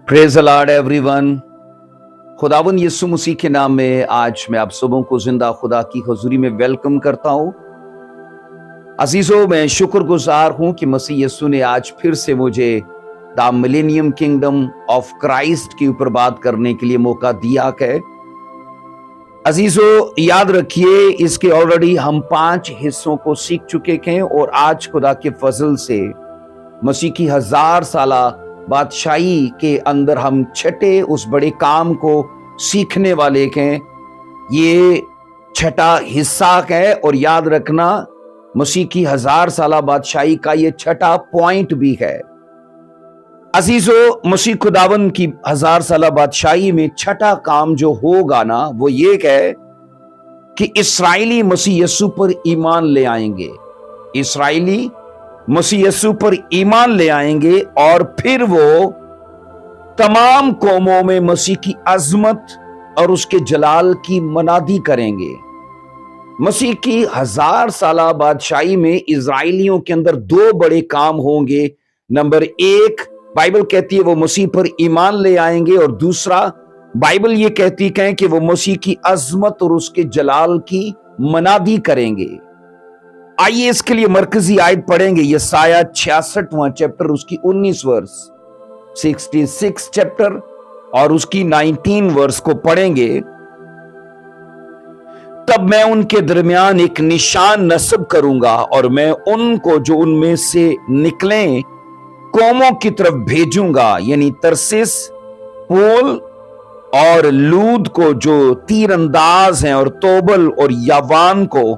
Praise the Lord everyone. खुदावन यीशु मसीह के नाम में आज मैं आप सबों को जिंदा खुदा की हुजूरी में वेलकम करता हूं। अजीजों, मैं शुक्रगुजार हूं कि मसीह यीशु ने आज फिर से मुझे the millennium kingdom of Christ के ऊपर बात करने के लिए मौका दिया है। अजीजों, याद रखिए, इसके ऑलरेडी हम 5 हिस्सों को सीख चुके हैं और आज खुदा के फजल से मसीह की 1000 साला बादशाही के अंदर हम छठे उस बड़े काम को सीखने वाले हैं। ये छठा हिस्सा है और याद रखना, मसीह की 1000 साला बादशाही का ये छठा पॉइंट भी है। अजीजों, मसीह खुदावन की 1000 साला बादशाही में छठा काम जो होगा ना, वो ये है कि इस्राएली मसीह यीशु पर ईमान ले आएंगे। इस्राएली मसीह यीशु पर ईमान ले आएंगे और फिर वो तमाम कौमों में मसीह की अजमत और उसके जलाल की मनादी करेंगे। मसीह की 1000 साला बादशाही में इजराइलियों के अंदर 2 बड़े काम होंगे। नंबर 1, बाइबल कहती है वो मसीह पर ईमान ले आएंगे, और दूसरा, बाइबल ये कहती है कि वो मसीह की अजमत और उसके जलाल की मनादी करेंगे। आइए इसके लिए मरकजी आयत पढ़ेंगे, यशायाह 66वां चैप्टर उसकी 19 वर्स, 66 चैप्टर और उसकी 19 वर्स को पढ़ेंगे। तब मैं उनके दरमियान एक निशान नस्ब करूंगा और मैं उनको जो उनमें से निकले कौमों की तरफ भेजूंगा, यानी तरसिस, पोल और लूद को जो तीरंदाज हैं, और तोबल और यावान को,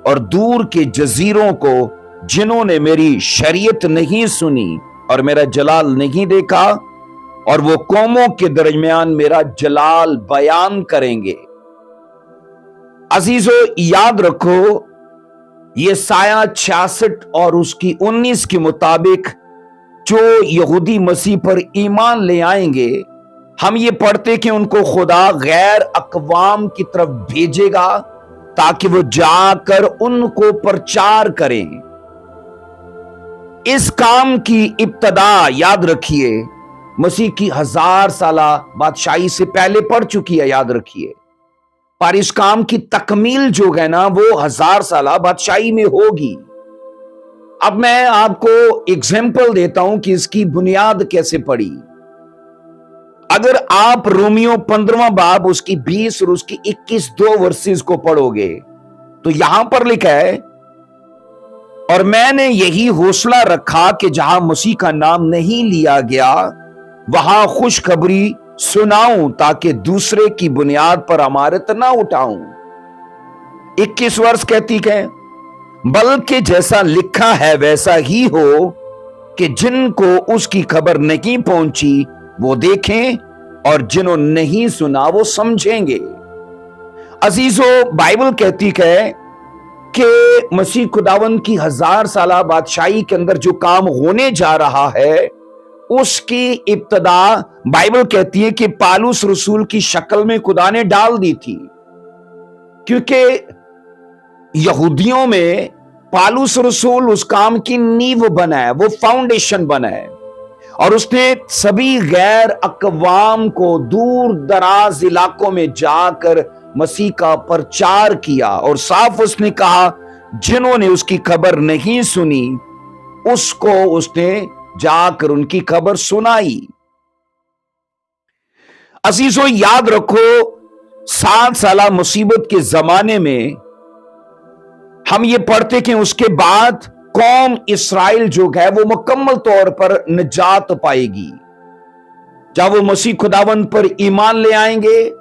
और दूर के जजीरों को जिन्होंने मेरी शरीयत नहीं सुनी और मेरा जलाल नहीं देखा, और वो कौमों के दरमियान मेरा जलाल बयान करेंगे। अजीजों, याद रखो, ये यशायाह 66 और उसकी 19 के मुताबिक जो यहूदी मसीह पर ईमान ले आएंगे, हम ये पढ़ते कि उनको खुदा गैर अकवाम की तरफ भेजेगा ताकि वो जाकर उनको प्रचार करें। इस काम की इब्तदा, याद रखिए, मसीह की 1000 साला बादशाही से पहले पढ़ चुकी है, याद रखिए। पर इस काम की तकमील जो है ना, वो 1000 साला बादशाही में होगी। अब मैं आपको एग्जाम्पल देता हूं कि इसकी बुनियाद कैसे पड़ी। अगर आप रोमियो 15वां बाब उसकी 20 और उसकी 21 2 वर्सेस को पढ़ोगे तो यहां पर लिखा है, और मैंने यही हौसला रखा कि जहां मसीह का नाम नहीं लिया गया वहां खुशखबरी सुनाऊं ताकि दूसरे की बुनियाद पर अमारत ना उठाऊं। 21 वर्ष कहती है, बल्कि जैसा लिखा है वैसा ही हो कि जिनको उसकी खबर नहीं पहुंची वो देखें, और जिन्होंने नहीं सुना वो समझेंगे। अजीजों, बाइबल कहती है कि मसीह खुदावन की 1000 साला बादशाही के अंदर जो काम होने जा रहा है, उसकी इब्तदा बाइबल कहती है कि पालूस रसूल की शक्ल में खुदा ने डाल दी थी, क्योंकि यहूदियों में पालूस रसूल उस काम की नींव बना है, वो फाउंडेशन बना है, और उसने सभी गैर अकवाम को दूर दराज इलाकों में जाकर मसीह का प्रचार किया, और साफ उसने कहा जिन्होंने उसकी खबर नहीं सुनी उसको उसने जाकर उनकी खबर सुनाई। अजीजों, याद रखो, 7 साला मुसीबत के जमाने में हम ये पढ़ते कि उसके बाद कौम इस्राएल जो है वो मुकम्मल तौर पर निजात पाएगी जब वो मसीह खुदावंद पर ईमान ले आएंगे।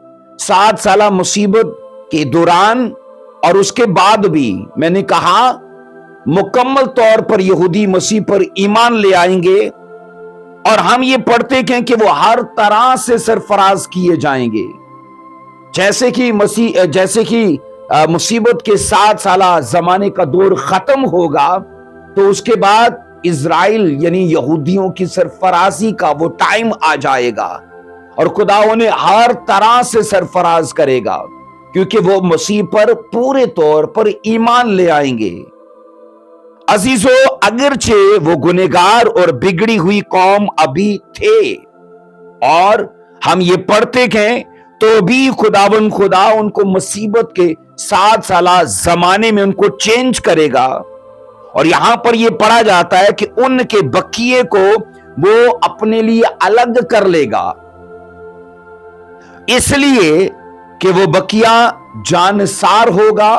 7 साला मुसीबत के दौरान और उसके बाद भी मैंने कहा मुकम्मल तौर पर यहूदी मसीह पर ईमान ले आएंगे, और हम ये पढ़ते हैं कि वो हर तरह से सरफराज किए जाएंगे। जैसे कि मुसीबत के 7 साला जमाने का दौर खत्म होगा तो उसके बाद इजराइल यानी यहूदियों की सरफराजी का वो टाइम आ जाएगा, और खुदा उन्हें हर तरह से सरफराज करेगा क्योंकि वो मसीह पर पूरे तौर पर ईमान ले आएंगे। अजीजों, अगरचे वो गुनहगार और बिगड़ी हुई कौम अभी थे, اور ہم یہ پڑھتے ہیں تو بھی خداوند خدا ان کو مصیبت کے 7 سالہ زمانے میں ان کو چینج کرے گا. اور یہاں پر یہ پڑھا جاتا ہے کہ ان کے بقیے کو وہ اپنے لیے الگ کر لے گا، اس لیے کہ وہ بقیہ جانسار ہوگا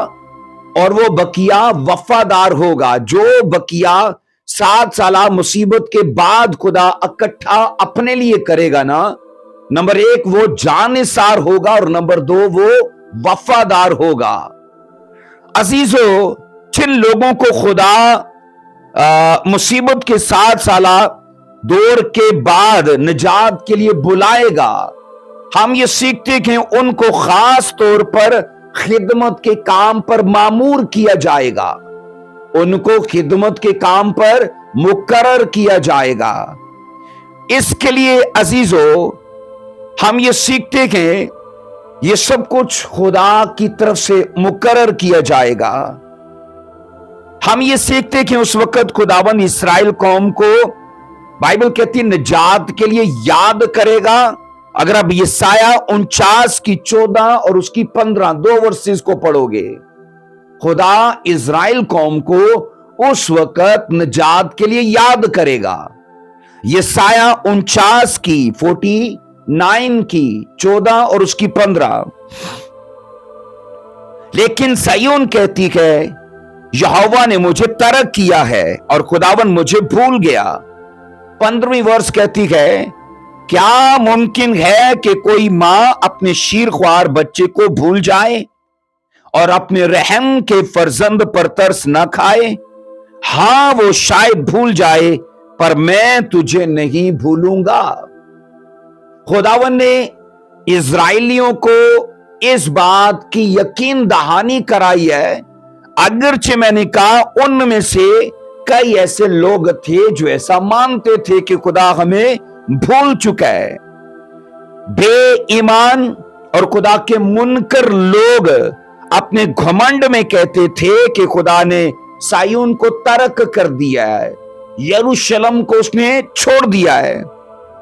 اور وہ بقیہ وفادار ہوگا. جو بقیہ 7 سالہ مصیبت کے بعد خدا اکٹھا اپنے لیے کرے گا نا، نمبر 1 وہ جانسار ہوگا اور نمبر 2 وہ وفادار ہوگا. عزیزو، جن لوگوں کو خدا مصیبت کے 7 سالہ دور کے بعد نجات کے لیے بلائے گا، ہم یہ سیکھتے کہ ان کو خاص طور پر خدمت کے کام پر مامور کیا جائے گا، ان کو خدمت کے کام پر مقرر کیا جائے گا. اس کے لیے عزیزو ہم یہ سیکھتے کہ یہ سب کچھ خدا کی طرف سے مقرر کیا جائے گا. ہم یہ سیکھتے کہ اس وقت خداوند اسرائیل قوم کو بائبل کہتی ہے نجات کے لیے یاد کرے گا. اگر اب یسایہ 49 کی 14 اور اس کی 15 2 ورسز کو پڑھو گے، خدا اسرائیل قوم کو اس وقت نجات کے لیے یاد کرے گا. یسایہ 49 کی 49 کی 14 اور اس کی 15. لیکن صیون کہتی ہے یہوہ نے مجھے ترک کیا ہے اور خداوند مجھے بھول گیا. 15ویں ورس کہتی ہے کیا ممکن ہے کہ کوئی ماں اپنے شیرخوار بچے کو بھول جائے اور اپنے رحم کے فرزند پر ترس نہ کھائے؟ ہاں وہ شاید بھول جائے پر میں تجھے نہیں بھولوں گا. خداوند نے اسرائیلیوں کو اس بات کی یقین دہانی کرائی ہے، اگرچہ میں نے کہا ان میں سے کئی ایسے لوگ تھے جو ایسا مانتے تھے کہ خدا ہمیں بھول چکا ہے. بے ایمان اور خدا کے منکر لوگ اپنے گھمنڈ میں کہتے تھے کہ خدا نے صیون کو ترک کر دیا ہے، یروشلم کو اس نے چھوڑ دیا ہے.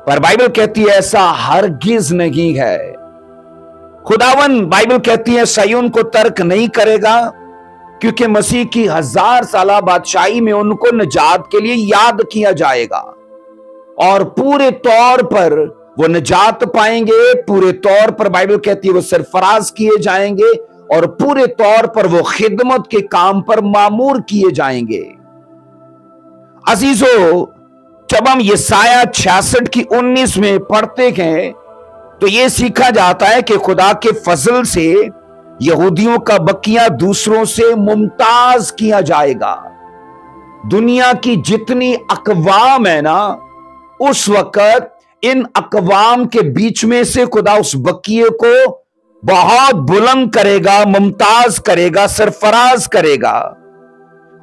پر بائبل کہتی ہے ایسا ہرگز نہیں ہے. خداوند بائبل کہتی ہے صیون کو ترک نہیں کرے گا، کیونکہ مسیح کی 1000 سالہ بادشاہی میں ان کو نجات کے لیے یاد کیا جائے گا اور پورے طور پر وہ نجات پائیں گے. پورے طور پر بائبل کہتی ہے وہ سرفراز کیے جائیں گے اور پورے طور پر وہ خدمت کے کام پر مامور کیے جائیں گے. عزیزو، جب ہم یسایہ 66 کی 19 میں پڑھتے ہیں تو یہ سیکھا جاتا ہے کہ خدا کے فضل سے یہودیوں کا بقیہ دوسروں سے ممتاز کیا جائے گا. دنیا کی جتنی اقوام ہے نا، اس وقت ان اقوام کے بیچ میں سے خدا اس بقیے کو بہت بلند کرے گا، ممتاز کرے گا، سرفراز کرے گا.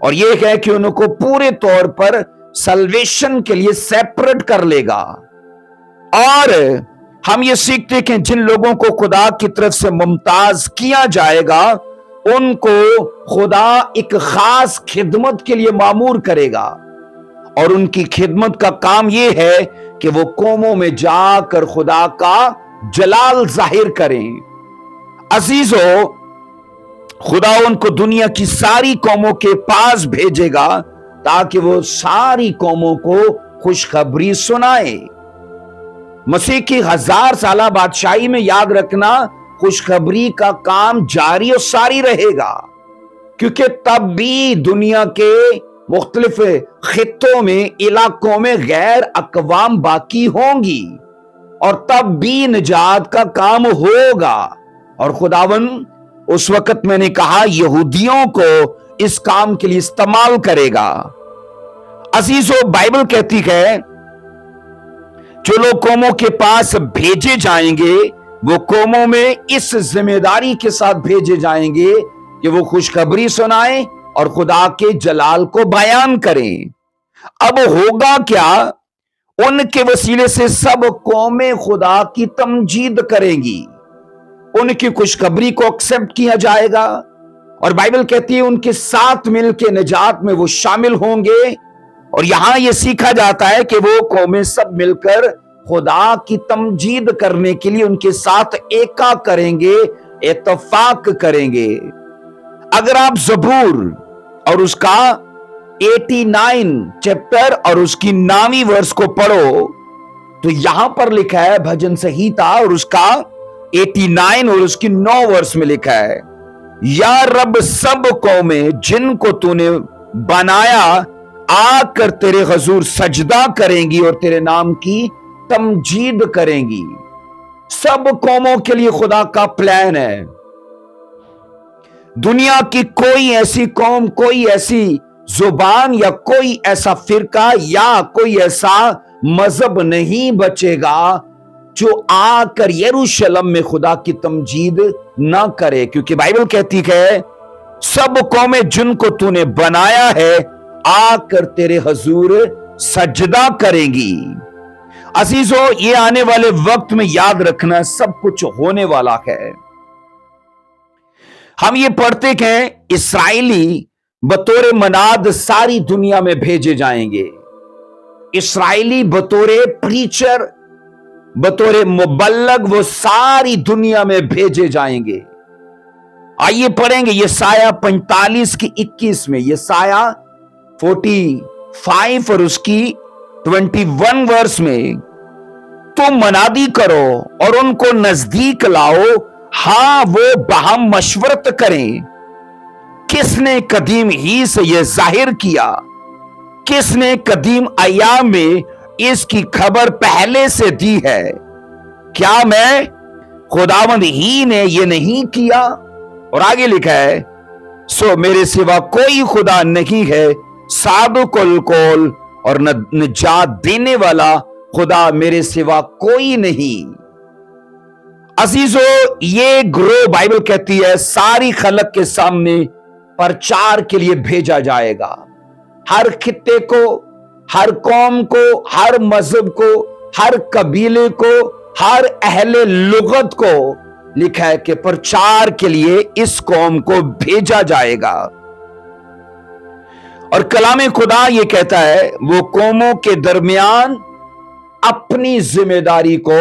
اور یہ ہے کہ ان کو پورے طور پر سلویشن کے لیے سیپریٹ کر لے گا. اور ہم یہ سیکھتے کہ جن لوگوں کو خدا کی طرف سے ممتاز کیا جائے گا ان کو خدا ایک خاص خدمت کے لیے مامور کرے گا، اور ان کی خدمت کا کام یہ ہے کہ وہ قوموں میں جا کر خدا کا جلال ظاہر کریں. عزیزو، خدا ان کو دنیا کی ساری قوموں کے پاس بھیجے گا تاکہ وہ ساری قوموں کو خوشخبری سنائے. مسیح کی 1000 سالہ بادشاہی میں یاد رکھنا خوشخبری کا کام جاری اور ساری رہے گا، کیونکہ تب بھی دنیا کے مختلف خطوں میں، علاقوں میں غیر اقوام باقی ہوں گی اور تب بھی نجات کا کام ہوگا. اور خداوند اس وقت میں نے کہا یہودیوں کو اس کام کے لیے استعمال کرے گا. عزیزو، بائبل کہتی ہے جو لوگ قوموں کے پاس بھیجے جائیں گے وہ قوموں میں اس ذمہ داری کے ساتھ بھیجے جائیں گے کہ وہ خوشخبری سنائیں اور خدا کے جلال کو بیان کریں. اب ہوگا کیا؟ ان کے وسیلے سے سب قومیں خدا کی تمجید کریں گی، ان کی خوشخبری کو ایکسپٹ کیا جائے گا، اور بائبل کہتی ہے ان کے ساتھ مل کے نجات میں وہ شامل ہوں گے. اور یہاں یہ سیکھا جاتا ہے کہ وہ قومیں سب مل کر خدا کی تمجید کرنے کے لیے ان کے ساتھ ایکا کریں گے، اتفاق کریں گے۔ اگر آپ زبور اور اس کا 89 چیپٹر اور اس کی 9ویں ورس کو پڑھو تو یہاں پر لکھا ہے، بھجن سہیتا اور اس کا 89 اور اس کی 9 ورس میں لکھا ہے، یا رب سب قومیں جن کو تو نے بنایا آ کر تیرے حضور سجدہ کریں گی اور تیرے نام کی تمجید کریں گی۔ سب قوموں کے لیے خدا کا پلان ہے۔ دنیا کی کوئی ایسی قوم، کوئی ایسی زبان یا کوئی ایسا فرقہ یا کوئی ایسا مذہب نہیں بچے گا جو آ کر یروشلم میں خدا کی تمجید نہ کرے، کیونکہ بائبل کہتی ہے سب قومیں جن کو تو نے بنایا ہے آ کر تیرے حضور سجدہ کریں گی۔ عزیزو، یہ آنے والے وقت میں یاد رکھنا سب کچھ ہونے والا ہے۔ ہم یہ پڑھتے کہ اسرائیلی بطور مناد ساری دنیا میں بھیجے جائیں گے۔ اسرائیلی بطور پریچر، بطور مبلغ وہ ساری دنیا میں بھیجے جائیں گے۔ آئیے پڑھیں گے یسایہ 45 کی 21 میں، یسایہ 45 اور اس کی 21 ورس میں، تم منادی کرو اور ان کو نزدیک لاؤ، ہاں وہ باہم مشورت کریں۔ کس نے قدیم ہی سے یہ ظاہر کیا، کس نے قدیم ایام میں اس کی خبر پہلے سے دی ہے؟ کیا میں خداوند ہی نے یہ نہیں کیا؟ اور آگے لکھا ہے، سو میرے سوا کوئی خدا نہیں ہے، صادق القول اور نجات دینے والا خدا میرے سوا کوئی نہیں۔ عزیزو، یہ گروہ بائبل کہتی ہے ساری خلق کے سامنے پرچار کے لیے بھیجا جائے گا۔ ہر خطے کو، ہر قوم کو، ہر مذہب کو، ہر قبیلے کو، ہر اہل لغت کو لکھا ہے کہ پرچار کے لیے اس قوم کو بھیجا جائے گا۔ اور کلام خدا یہ کہتا ہے وہ قوموں کے درمیان اپنی ذمہ داری کو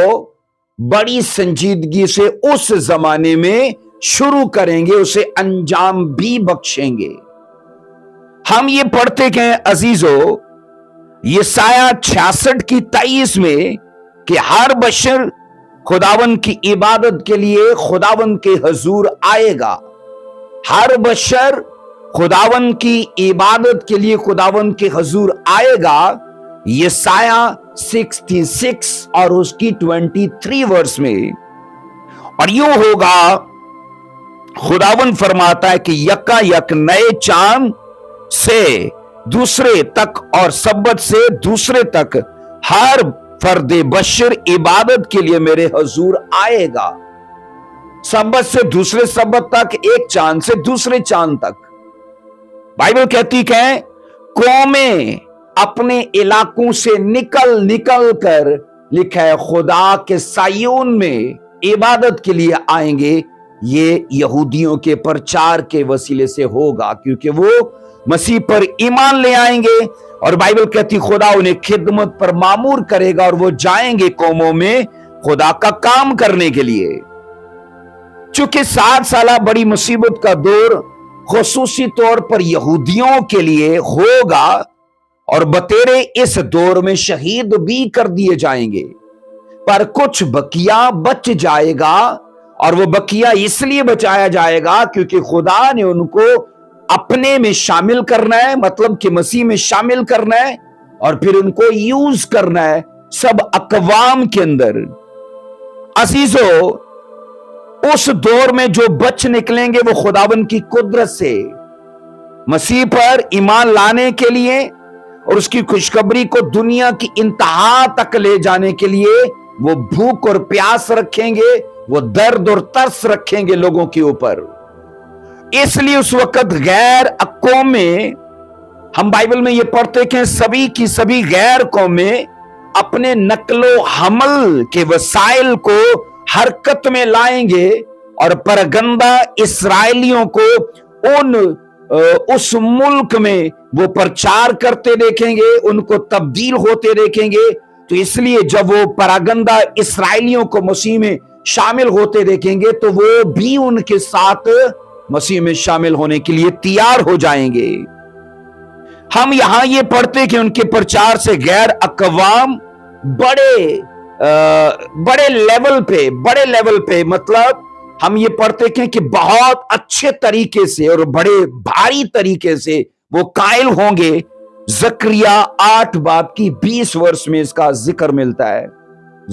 بڑی سنجیدگی سے اس زمانے میں شروع کریں گے، اسے انجام بھی بخشیں گے۔ ہم یہ پڑھتے کہ عزیزو یسایہ 66 کی 23 میں کہ ہر بشر خداوند کی عبادت کے لیے خداوند کے حضور آئے گا۔ ہر بشر خداوند کی عبادت کے لیے خداوند کے حضور آئے گا۔ یسایہ 66 اور اس کی 23 ورس میں، اور یوں ہوگا، خداوند فرماتا ہے کہ یکا یک نئے چاند سے دوسرے تک اور سبت سے دوسرے تک ہر فرد بشر عبادت کے لیے میرے حضور آئے گا۔ سبت سے دوسرے سبت تک، ایک چاند سے دوسرے چاند تک۔ بائبل کہتی کہ قومیں اپنے علاقوں سے نکل کر لکھا ہے خدا کے سایون میں عبادت کے لیے آئیں گے۔ یہ یہودیوں کے پرچار کے وسیلے سے ہوگا، کیونکہ وہ مسیح پر ایمان لے آئیں گے، اور بائبل کہتی خدا انہیں خدمت پر مامور کرے گا، اور وہ جائیں گے قوموں میں خدا کا کام کرنے کے لیے۔ چونکہ 7 سالہ بڑی مصیبت کا دور خصوصی طور پر یہودیوں کے لیے ہوگا، اور بطیرے اس دور میں شہید بھی کر دیے جائیں گے، پر کچھ بقیہ بچ جائے گا، اور وہ بقیہ اس لیے بچایا جائے گا کیونکہ خدا نے ان کو اپنے میں شامل کرنا ہے، مطلب کہ مسیح میں شامل کرنا ہے، اور پھر ان کو یوز کرنا ہے سب اقوام کے اندر۔ عزیزو، اس دور میں جو بچ نکلیں گے وہ خداوند کی قدرت سے مسیح پر ایمان لانے کے لیے اور اس کی خوشخبری کو دنیا کی انتہا تک لے جانے کے لیے وہ بھوک اور پیاس رکھیں گے، وہ درد اور ترس رکھیں گے لوگوں کے اوپر۔ اس لیے اس وقت غیر قومیں، ہم بائبل میں یہ پڑھتے کہ سبھی کی سبھی غیر قومیں اپنے نقل و حمل کے وسائل کو حرکت میں لائیں گے، اور پرگندہ اسرائیلیوں کو اس ملک میں وہ پرچار کرتے دیکھیں گے، ان کو تبدیل ہوتے دیکھیں گے، تو اس لیے جب وہ پراگندہ اسرائیلیوں کو مسیح میں شامل ہوتے دیکھیں گے تو وہ بھی ان کے ساتھ مسیح میں شامل ہونے کے لیے تیار ہو جائیں گے۔ ہم یہاں یہ پڑھتے کہ ان کے پرچار سے غیر اقوام بڑے لیول پہ مطلب ہم یہ پڑھتے کہ بہت اچھے طریقے سے اور بڑے بھاری طریقے سے وہ قائل ہوں گے۔ زکریا 8 باب کی 20 ورس میں اس کا ذکر ملتا ہے۔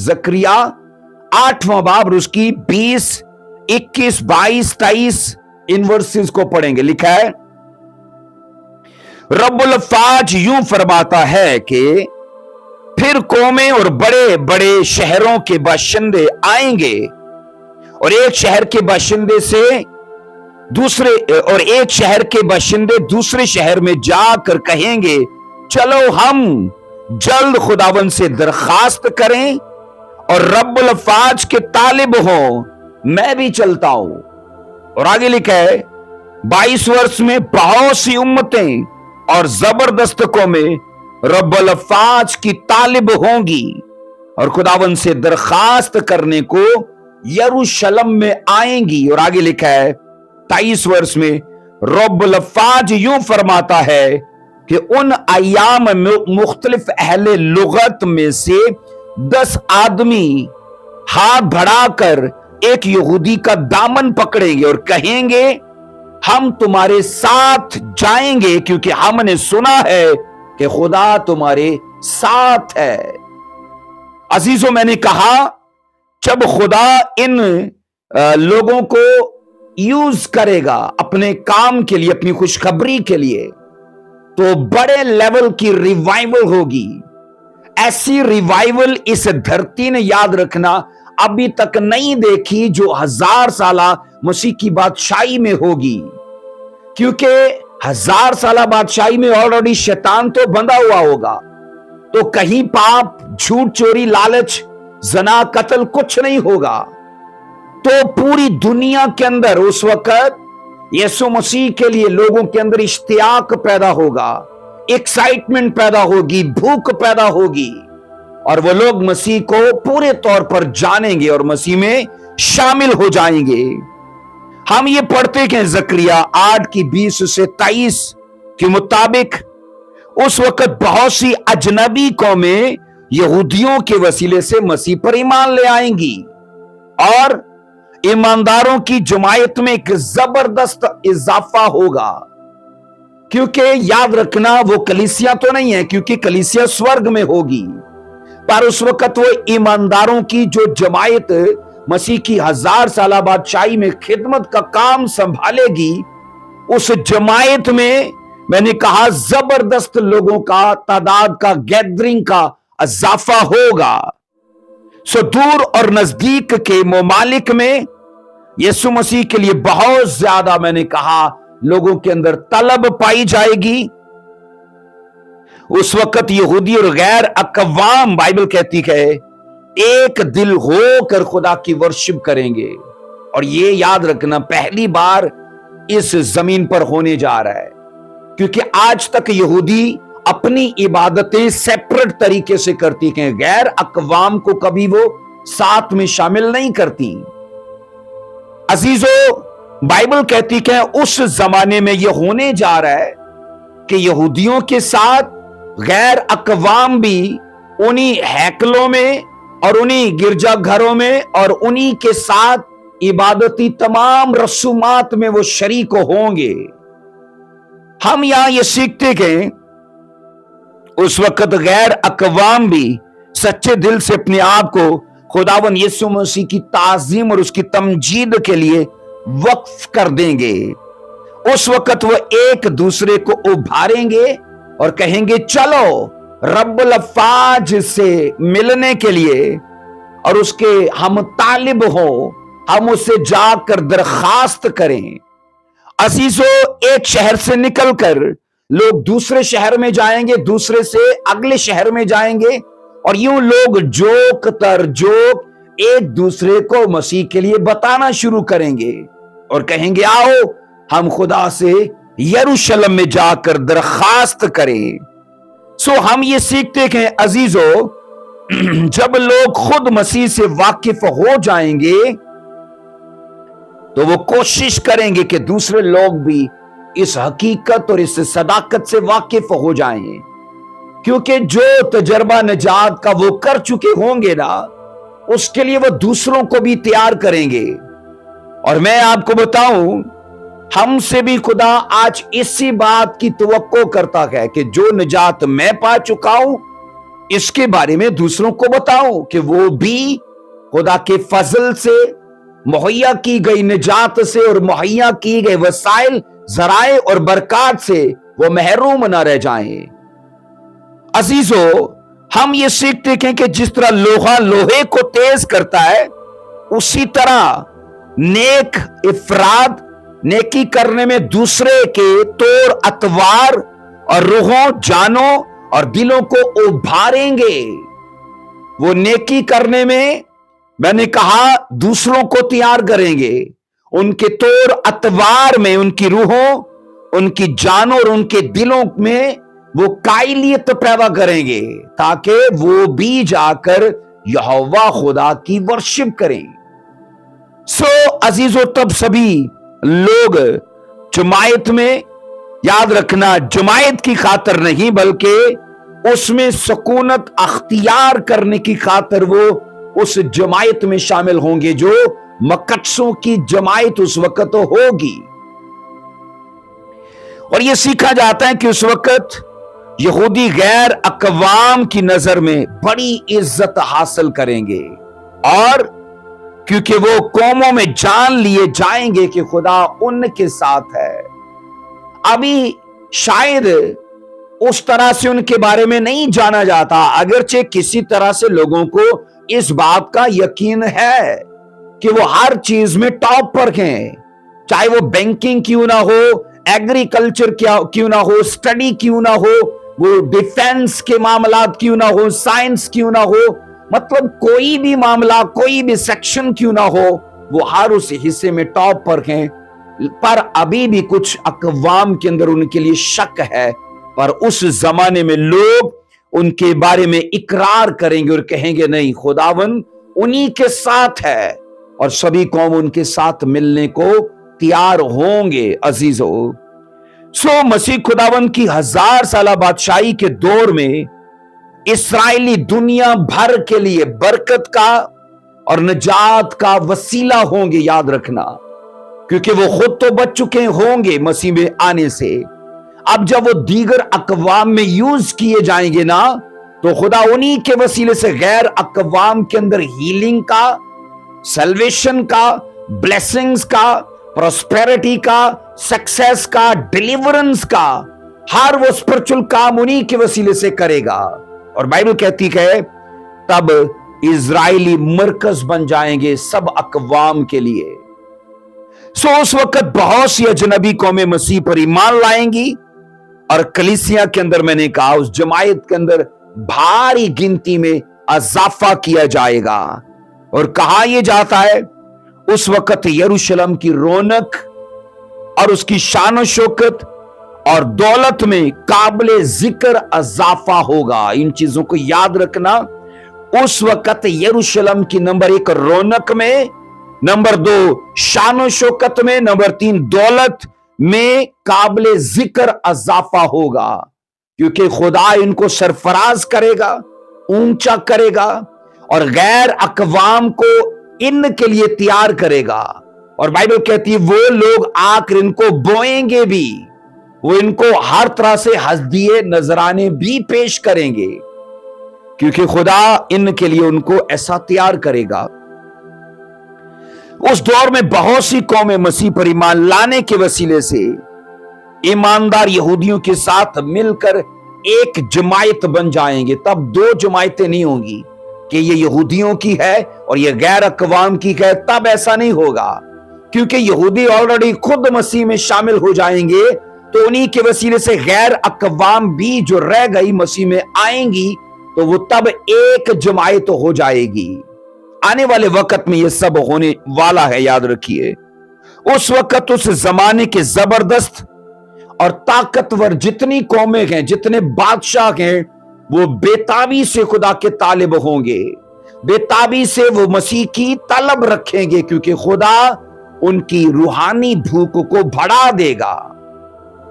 زکریا 8واں باب اور اس کی 20، 21، 22، 23 ان ورسز کو پڑھیں گے۔ لکھا ہے، رب الافواج یوں فرماتا ہے کہ پھر قومیں اور بڑے بڑے شہروں کے باشندے آئیں گے اور ایک شہر کے باشندے دوسرے شہر میں جا کر کہیں گے، چلو ہم جلد خداوند سے درخواست کریں اور رب الافواج کے طالب ہوں، میں بھی چلتا ہوں۔ اور آگے لکھا ہے 22 ورس میں، بہت سی امتیں اور زبردست قومیں رب الافواج کی طالب ہوں گی اور خداوند سے درخواست کرنے کو یروشلم میں آئیں گی۔ اور آگے لکھا ہے 23 ورس میں، رب الافواج یوں فرماتا ہے کہ ان ایام میں مختلف اہل لغت میں سے 10 آدمی ہاتھ بڑھا کر ایک یہودی کا دامن پکڑیں گے اور کہیں گے، ہم تمہارے ساتھ جائیں گے کیونکہ ہم نے سنا ہے کہ خدا تمہارے ساتھ ہے۔ عزیزوں، میں نے کہا جب خدا ان لوگوں کو یوز کرے گا اپنے کام کے لیے، اپنی خوشخبری کے لیے، تو بڑے لیول کی ریوائیول ہوگی۔ ایسی ریوائیول اس دھرتی نے، یاد رکھنا، ابھی تک نہیں دیکھی جو 1000 سالہ مسیح کی بادشاہی میں ہوگی، کیونکہ 1000 سالہ بادشاہی میں آلریڈی شیطان تو بندھا ہوا ہوگا، تو کہیں پاپ، جھوٹ، چوری، لالچ، زنا، قتل کچھ نہیں ہوگا۔ تو پوری دنیا کے اندر اس وقت یسوع مسیح کے لیے لوگوں کے اندر اشتیاق پیدا ہوگا، ایکسائٹمنٹ پیدا ہوگی، بھوک پیدا ہوگی، اور وہ لوگ مسیح کو پورے طور پر جانیں گے اور مسیح میں شامل ہو جائیں گے۔ ہم یہ پڑھتے کہ زکریا 8 کی 20 سے 23 کے مطابق اس وقت بہت سی اجنبی قومیں یہودیوں کے وسیلے سے مسیح پر ایمان لے آئیں گی اور ایمانداروں کی جماعت میں ایک زبردست اضافہ ہوگا، کیونکہ یاد رکھنا وہ کلیسیا تو نہیں ہے، کیونکہ کلیسیا سورگ میں ہوگی، پر اس وقت وہ ایمانداروں کی جو جماعت مسیح کی 1000 سالہ بادشاہی میں خدمت کا کام سنبھالے گی، اس جماعت میں نے کہا زبردست لوگوں کا تعداد کا گیدرنگ کا اضافہ ہوگا۔ سو دور اور نزدیک کے ممالک میں یسوع مسیح کے لیے بہت زیادہ، میں نے کہا، لوگوں کے اندر طلب پائی جائے گی۔ اس وقت یہودی اور غیر اقوام، بائبل کہتی ہے، ایک دل ہو کر خدا کی ورشپ کریں گے، اور یہ یاد رکھنا پہلی بار اس زمین پر ہونے جا رہا ہے، کیونکہ آج تک یہودی اپنی عبادتیں سیپریٹ طریقے سے کرتی ہیں، غیر اقوام کو کبھی وہ ساتھ میں شامل نہیں کرتی۔ عزیزو، بائبل کہتی کہ اس زمانے میں یہ ہونے جا رہا ہے کہ یہودیوں کے ساتھ غیر اقوام بھی انہی ہیکلوں میں اور انہی گرجا گھروں میں اور انہی کے ساتھ عبادتی تمام رسومات میں وہ شریک ہوں گے۔ ہم یہاں یہ سیکھتے کہ اس وقت غیر اقوام بھی سچے دل سے اپنے آپ کو خداوند یسوع مسیح کی تعظیم اور اس کی تمجید کے لیے وقف کر دیں گے۔ اس وقت وہ ایک دوسرے کو ابھاریں گے اور کہیں گے، چلو رب الافواج سے ملنے کے لیے اور اس کے ہم طالب ہوں، ہم اس سے جا کر درخواست کریں۔ عزیزو، ایک شہر سے نکل کر لوگ دوسرے شہر میں جائیں گے، دوسرے سے اگلے شہر میں جائیں گے، اور یوں لوگ جوک تر جوک ایک دوسرے کو مسیح کے لیے بتانا شروع کریں گے اور کہیں گے، آؤ ہم خدا سے یروشلم میں جا کر درخواست کریں۔ سو ہم یہ سیکھتے کہ عزیزو، جب لوگ خود مسیح سے واقف ہو جائیں گے تو وہ کوشش کریں گے کہ دوسرے لوگ بھی اس حقیقت اور اس صداقت سے واقف ہو جائیں، کیونکہ جو تجربہ نجات کا وہ کر چکے ہوں گے نا، اس کے لیے وہ دوسروں کو بھی تیار کریں گے۔ اور میں آپ کو بتاؤں، ہم سے بھی خدا آج اسی بات کی توقع کرتا ہے کہ جو نجات میں پا چکا ہوں اس کے بارے میں دوسروں کو بتاؤں کہ وہ بھی خدا کے فضل سے، مہیا کی گئی نجات سے اور مہیا کی گئی وسائل، ذرائع اور برکات سے وہ محروم نہ رہ جائیں۔ عزیزو، ہم یہ سیکھتے ہیں کہ جس طرح لوہا لوہے کو تیز کرتا ہے، اسی طرح نیک افراد نیکی کرنے میں دوسرے کے طور اتوار اور روحوں، جانوں اور دلوں کو ابھاریں گے۔ وہ نیکی کرنے میں نے کہا دوسروں کو تیار کریں گے، ان کے طور اتوار میں ان کی روحوں، ان کی جانوں اور ان کے دلوں میں وہ قائلیت پیدا کریں گے تاکہ وہ بھی جا کر یہوہ خدا کی ورشپ کریں۔ عزیزو، تب سبھی لوگ جماعت میں، یاد رکھنا، جماعت کی خاطر نہیں بلکہ اس میں سکونت اختیار کرنے کی خاطر وہ اس جماعت میں شامل ہوں گے جو مقدسوں کی جماعت اس وقت ہوگی۔ اور یہ سیکھا جاتا ہے کہ اس وقت یہودی غیر اقوام کی نظر میں بڑی عزت حاصل کریں گے، اور کیونکہ وہ قوموں میں جان لیے جائیں گے کہ خدا ان کے ساتھ ہے۔ ابھی شاید اس طرح سے ان کے بارے میں نہیں جانا جاتا، اگرچہ کسی طرح سے لوگوں کو اس بات کا یقین ہے کہ وہ ہر چیز میں ٹاپ پر ہیں، چاہے وہ بینکنگ کیوں نہ ہو، ایگریکلچر کیوں نہ ہو، اسٹڈی کیوں نہ ہو، وہ ڈیفینس کے معاملات کیوں نہ ہو، سائنس کیوں نہ ہو، مطلب کوئی بھی معاملہ، کوئی بھی سیکشن کیوں نہ ہو، وہ ہر اس حصے میں ٹاپ پر ہیں۔ پر ابھی بھی کچھ اقوام کے اندر ان کے لیے شک ہے، پر اس زمانے میں لوگ ان کے بارے میں اقرار کریں گے اور کہیں گے نہیں، خداوند انہی کے ساتھ ہے، اور سبھی قوم ان کے ساتھ ملنے کو تیار ہوں گے۔ عزیزو، مسیح خداوند کی 1000 سالہ بادشاہی کے دور میں اسرائیلی دنیا بھر کے لیے برکت کا اور نجات کا وسیلہ ہوں گے، یاد رکھنا، کیونکہ وہ خود تو بچ چکے ہوں گے مسیح میں آنے سے۔ اب جب وہ دیگر اقوام میں یوز کیے جائیں گے نا، تو خدا انہی کے وسیلے سے غیر اقوام کے اندر ہیلنگ کا، سیلویشن کا، بلیسنگز کا، پراسپیرٹی کا، سکسیس کا، ڈیلیورنس کا، ہر وہ اسپرچل کام انہی کے وسیلے سے کرے گا۔ اور بائبل کہتی ہے تب اسرائیلی مرکز بن جائیں گے سب اقوام کے لیے۔ اس وقت بہت سی اجنبی قومیں مسیح پر ایمان لائیں گی، اور کلیسیا کے اندر میں نے کہا اس جماعت کے اندر بھاری گنتی میں اضافہ کیا جائے گا۔ اور کہا یہ جاتا ہے اس وقت یروشلم کی رونق اور اس کی شان و شوکت اور دولت میں قابل ذکر اضافہ ہوگا۔ ان چیزوں کو یاد رکھنا، اس وقت یروشلم کی نمبر 1 رونق میں، نمبر 2 شان و شوکت میں، نمبر 3 دولت میں قابل ذکر اضافہ ہوگا، کیونکہ خدا ان کو سرفراز کرے گا، اونچا کرے گا، اور غیر اقوام کو ان کے لیے تیار کرے گا۔ اور بائبل کہتی ہے وہ لوگ آ کر ان کو بوئیں گے بھی، وہ ان کو ہر طرح سے ہدیے نذرانے بھی پیش کریں گے، کیونکہ خدا ان کے لیے ان کو ایسا تیار کرے گا۔ اس دور میں بہت سی قومیں مسیح پر ایمان لانے کے وسیلے سے ایماندار یہودیوں کے ساتھ مل کر ایک جماعت بن جائیں گے۔ تب 2 جماعتیں نہیں ہوں گی کہ یہ یہودیوں کی ہے اور یہ غیر اقوام کی ہے، تب ایسا نہیں ہوگا، کیونکہ یہودی آلریڈی خود مسیح میں شامل ہو جائیں گے، تو انہی کے وسیلے سے غیر اقوام بھی جو رہ گئی مسیح میں آئیں گی، تو وہ تب ایک جماعت ہو جائے گی۔ آنے والے وقت میں یہ سب ہونے والا ہے، یاد رکھیے۔ اس وقت اس زمانے کے زبردست اور طاقتور جتنی قومیں ہیں، جتنے بادشاہ ہیں، وہ बेताबी से खुदा के तालिब होंगे, बेताबी से वो मसीह की तलब रखेंगे, क्योंकि खुदा उनकी रूहानी भूख को बढ़ा देगा।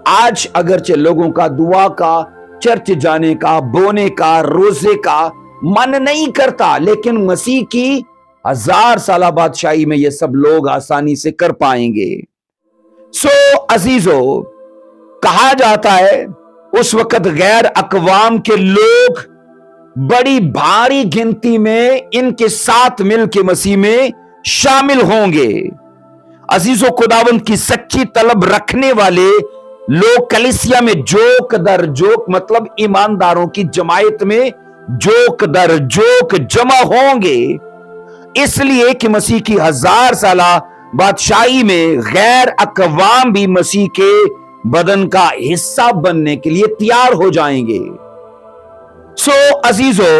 आज अगरचे लोगों का दुआ का, चर्च जाने का, बोने का, रोजे का मन नहीं करता, लेकिन मसीह की 1000 साल बादशाही में ये सब लोग आसानी से कर पाएंगे। अजीजों, कहा जाता है उस वक्त गैर अकवाम के लोग बड़ी भारी गिनती में इनके साथ मिलकर मसीह में शामिल होंगे। अजीजों, खुदावंद की सच्ची तलब रखने वाले लोग कलीसिया में जोक दर जोक, मतलब ईमानदारों की जमायत में जोक दर जोक जमा होंगे, इसलिए कि मसीह की 1000 साला बादशाही में गैर अकवाम भी मसीह के बदन का हिस्सा बनने के लिए तैयार हो जाएंगे। अजीजों,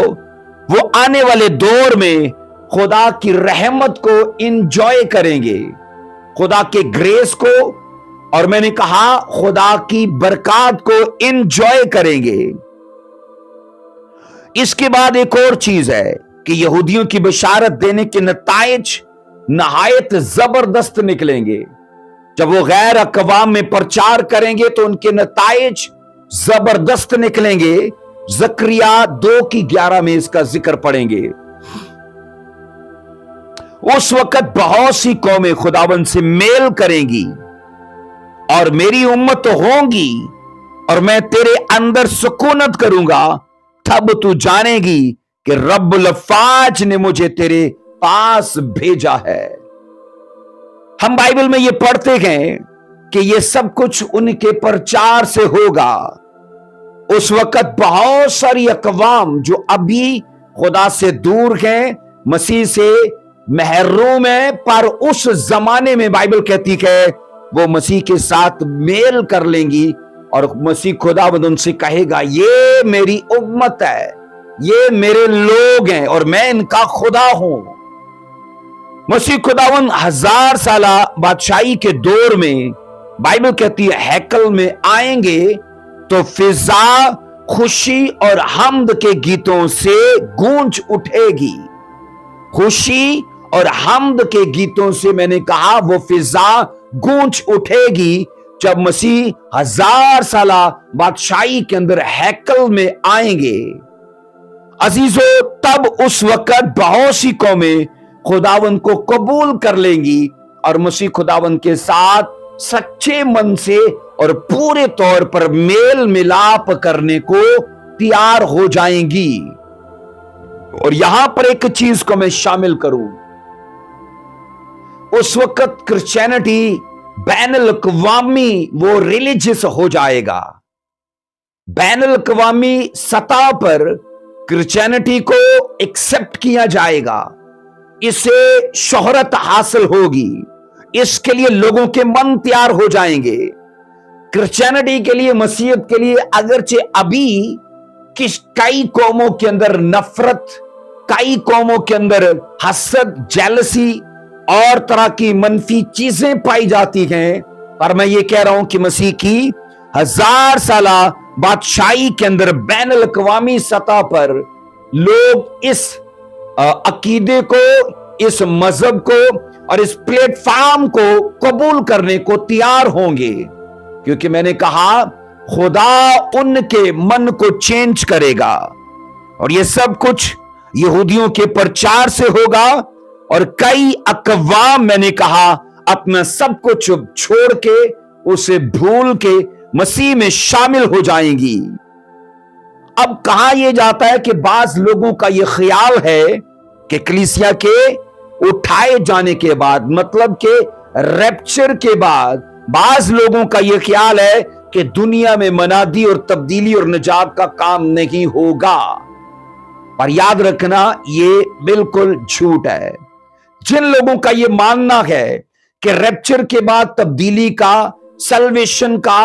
वो आने वाले दौर में खुदा की रहमत को इंजॉय करेंगे, खुदा के ग्रेस को, और मैंने कहा खुदा की बरकत को इंजॉय करेंगे। इसके बाद एक और चीज है कि यहूदियों की बशारत देने के नताइज नहायत जबरदस्त निकलेंगे। जब वो गैर अकवाम में प्रचार करेंगे तो उनके नताइज जबरदस्त निकलेंगे। जकरिया 2:11 में इसका जिक्र पढ़ेंगे। उस वक्त बहुत सी कौमें खुदावन से मेल करेंगी और मेरी उम्मत होंगी, और मैं तेरे अंदर सुकूनत करूंगा। तब तू जानेगी कि रब्बुल अफ़ाज ने मुझे तेरे पास भेजा है। हम बाइबल में ये पढ़ते हैं कि ये सब कुछ उनके प्रचार से होगा। उस वक्त बहुत सारी अकवाम जो अभी खुदा से दूर हैं, मसीह से महरूम है, पर उस जमाने में बाइबल कहती है वो मसीह के साथ मेल कर लेंगी, और मसीह खुदावंद उनसे कहेगा ये मेरी उम्मत है, ये मेरे लोग हैं और मैं इनका खुदा हूं। मसीह खुदावंद 1000 साला बादशाही के दौर में बाइबल कहती है हैकल में आएंगे तो फिजा खुशी और हम्द के गीतों से गूंज उठेगी। खुशी और हम्द के गीतों से, मैंने कहा, वो फिजा गूंज उठेगी जब मसीह 1000 साला बादशाही के अंदर हैकल में आएंगे। अजीजों, तब उस वक्त बहुत सी कौमें खुदावंद को कबूल कर लेंगी और मसीह खुदावंद के साथ सच्चे मन से और पूरे तौर पर मेल मिलाप करने को तैयार हो जाएंगी। और यहां पर एक चीज को मैं शामिल करूं, उस वक्त क्रिश्चियनिटी बैनुल अक़वामी वो रिलीजियस हो जाएगा। बैनुल अक़वामी सतह पर क्रिश्चियनिटी को एक्सेप्ट किया जाएगा, इससे शोहरत हासिल होगी, इसके लिए लोगों के मन तैयार हो जाएंगे। क्रिश्चियनिटी के लिए, मसीहत के लिए, अगरचे अभी कई कौमों के अंदर नफरत, कई कौमों के अंदर हसद, जेलसी और तरह की मनफी चीजें पाई जाती हैं, पर मैं ये कह रहा हूं कि मसीह की 1000 साला बादशाही के अंदर बैनुल अक़वामी सतह पर लोग इस अकीदे को, इस मजहब को और इस प्लेटफॉर्म को कबूल करने को तैयार होंगे, क्योंकि मैंने कहा खुदा उनके मन को चेंज करेगा। और ये सब कुछ यहूदियों के प्रचार से होगा, और कई अकवाम, मैंने कहा, अपना सब कुछ छोड़ के, उसे भूल के मसीह में शामिल हो जाएंगी। अब कहा यह जाता है कि बाज लोगों का यह ख्याल है कि कलीसिया के उठाए जाने के बाद, मतलब के रैप्चर के बाद, बाज लोगों का यह ख्याल है कि दुनिया में मनादी और तब्दीली और निजात का काम नहीं होगा। पर याद रखना, ये बिल्कुल झूठ है। जिन लोगों का यह मानना है कि रैप्चर के बाद तब्दीली का, सल्वेशन का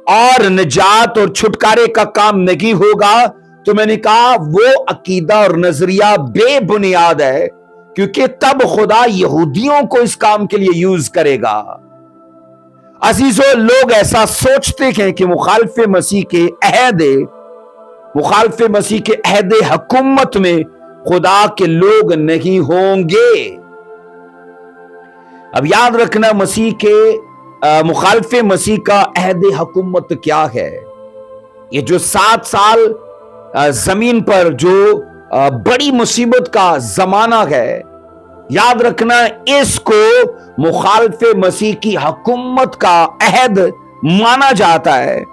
और निजात और छुटकारे का काम नहीं होगा, तो मैंने कहा वो अकीदा और नजरिया बेबुनियाद है, क्योंकि तब खुदा यहूदियों को इस काम के लिए यूज करेगा। अजीजों, लोग ऐसा सोचते हैं कि मुखालिफ मसीह के अहद मुखालिफ मसीह के अहद हुकूमत में खुदा के लोग नहीं होंगे। अब याद रखना, मसीह के मुखालिफ मसीह का अहद हुकूमत क्या है। ये जो 7 साल जमीन पर जो बड़ी मुसीबत का जमाना है, याद रखना इसको मुखालिफ मसीह की हुकूमत का अहद माना जाता है।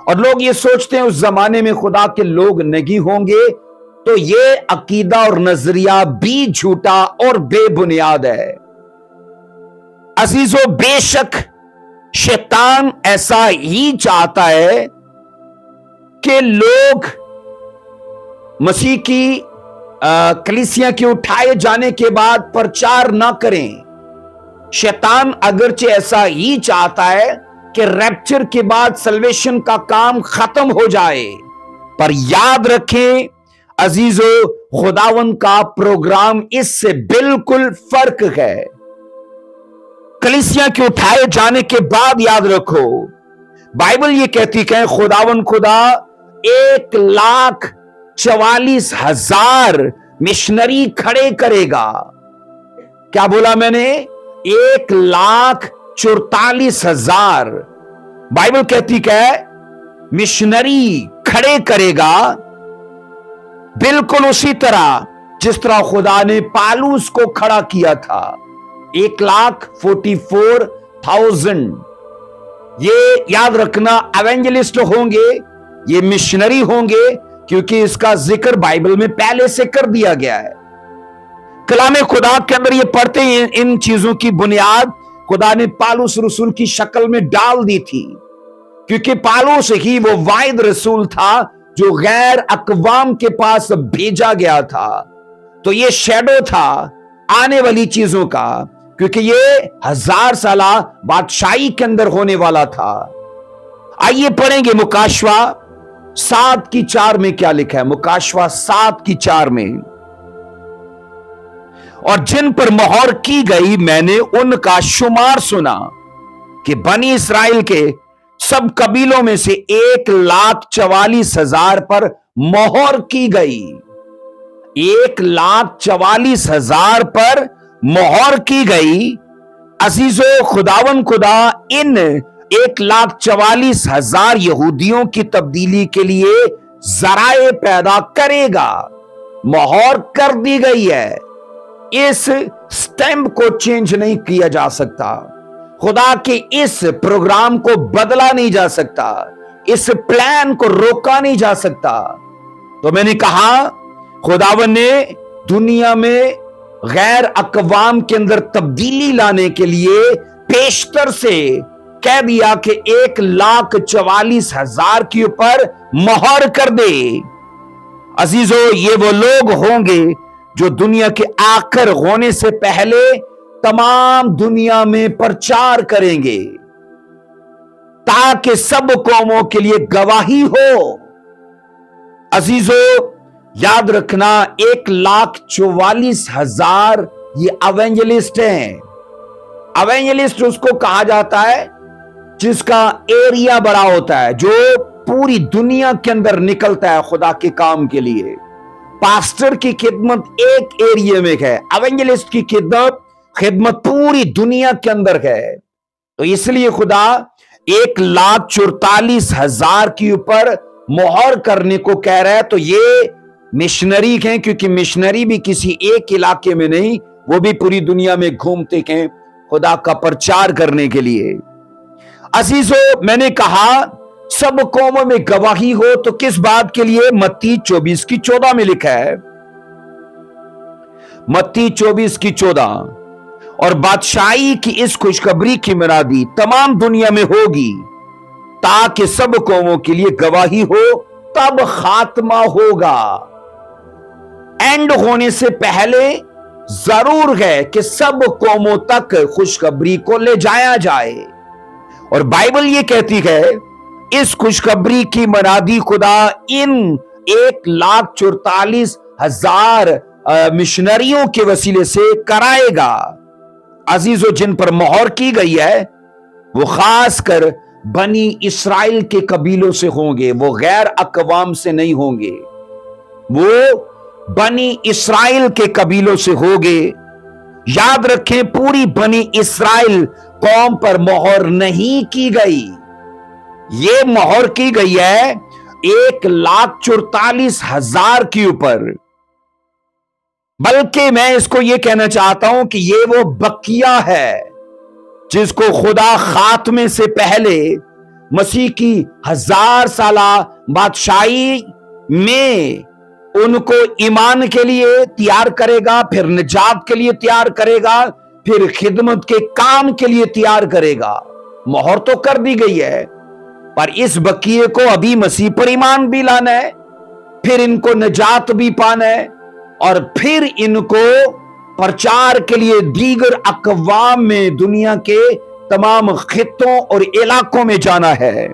और लोग ये सोचते हैं उस जमाने में खुदा के लोग नहीं होंगे, तो ये अकीदा और नजरिया भी झूठा और बेबुनियाद है। अजीजों, बेशक शैतान ऐसा ही चाहता है कि लोग मसीह की कलीसिया के उठाए जाने के बाद प्रचार ना करें। शैतान अगरचे ऐसा ही चाहता है कि रैप्चर के बाद सल्वेशन का काम खत्म हो जाए, पर याद रखें अजीजों, खुदावन का प्रोग्राम इससे बिल्कुल फर्क है। कलीसिया के उठाए जाने के बाद याद रखो, बाइबल ये कहती है खुदावन खुदा 1,44,000 मिशनरी खड़े करेगा। क्या बोला मैंने? 1,44,000 बाइबल कहती है मिशनरी खड़े करेगा, बिल्कुल उसी तरह जिस तरह खुदा ने पालूस को खड़ा किया था। 1,44,000 ये याद रखना एवेंजलिस्ट होंगे, ये मिशनरी होंगे, क्योंकि इसका जिक्र बाइबल में पहले से कर दिया गया है। कलामे खुदा के अंदर ये पढ़ते हैं, इन चीजों की बुनियाद खुदा ने पालूस रसूल की शक्ल में डाल दी थी, क्योंकि पालूस ही वो वाहिद रसूल था जो गैर अकवाम के पास भेजा गया था। तो ये शैडो था आने वाली चीजों का, क्योंकि ये 1000 साला बादशाही के अंदर होने वाला था। आइए पढ़ेंगे मुकाशवा 7:4 में क्या लिखा है। मुकाशवा 7:4 में, और जिन पर मोहर की गई मैंने उनका शुमार सुना कि बनी इस्राएल के सब कबीलों में से 1,44,000 पर मोहर की गई। 1,44,000 पर मोहर की गई। अजीजों, खुदावन खुदा इन 1,44,000 यहूदियों की तब्दीली के लिए जराए पैदा करेगा। मोहर कर दी गई है, इस स्टैम्प को चेंज नहीं किया जा सकता। खुदा के इस प्रोग्राम को बदला नहीं जा सकता, इस प्लान को रोका नहीं जा सकता। तो मैंने कहा खुदावन ने दुनिया में गैर अकवाम के अंदर तब्दीली लाने के लिए पेशतर से कह दिया कि 1,44,000 के ऊपर मोहर कर दे। अजीजों, ये वो लोग होंगे जो दुनिया के आखिर होने से पहले तमाम दुनिया में प्रचार करेंगे, ताकि सब कौमों के लिए गवाही हो। अजीजों, याद रखना 1,44,000 ये एवेंजलिस्ट हैं। एवेंजलिस्ट उसको कहा जाता है जिसका एरिया बड़ा होता है, जो पूरी दुनिया के अंदर निकलता है खुदा के काम के लिए। पास्टर की खिदमत एक एरिया में है, एवेंजलिस्ट की खिदमत पूरी दुनिया के अंदर है। तो इसलिए खुदा 1,44,000 के ऊपर मोहर करने को कह रहा है। तो ये मिशनरी हैं, क्योंकि मिशनरी भी किसी एक इलाके में नहीं, वो भी पूरी दुनिया में घूमते हैं खुदा का प्रचार करने के लिए। अजीजों, मैंने कहा सब कौमों में गवाही हो, तो किस बात के लिए? मत्ती 24:14 में लिखा है, मत्ती 24:14, और बादशाही की इस खुशखबरी की मुनादी तमाम दुनिया में होगी ताकि सब कौमों के लिए गवाही हो, तब खात्मा होगा। एंड होने से पहले जरूर है कि सब कौमों तक खुशखबरी को ले जाया जाए। और बाइबल ये कहती है इस खुशखबरी की मुनादी खुदा इन 1,44,000 मिशनरियों के वसीले से कराएगा। अजीजों, जिन पर मोहर की गई है वो खास कर बनी इसराइल के कबीलों से होंगे, वो गैर अकवाम से नहीं होंगे, वो बनी इसराइल के कबीलों से होंगे। याद रखें, पूरी बनी इसराइल कौम पर मोहर नहीं की गई, ये मोहर की गई है 1,44,000 के ऊपर। बल्कि मैं इसको यह कहना चाहता हूं कि ये वो बकिया है जिसको खुदा खात्मे से पहले मसीह की 1000 साला बादशाही में उनको ईमान के लिए तैयार करेगा, फिर निजात के लिए तैयार करेगा, फिर खिदमत के काम के लिए तैयार करेगा। मोहर तो कर दी गई है, पर इस बकिए को अभी मसीह पर ईमान भी लाना है, फिर इनको निजात भी पाना है, और फिर इनको प्रचार के लिए दीगर अकवाम में, दुनिया के तमाम खित्तों और इलाकों में जाना है।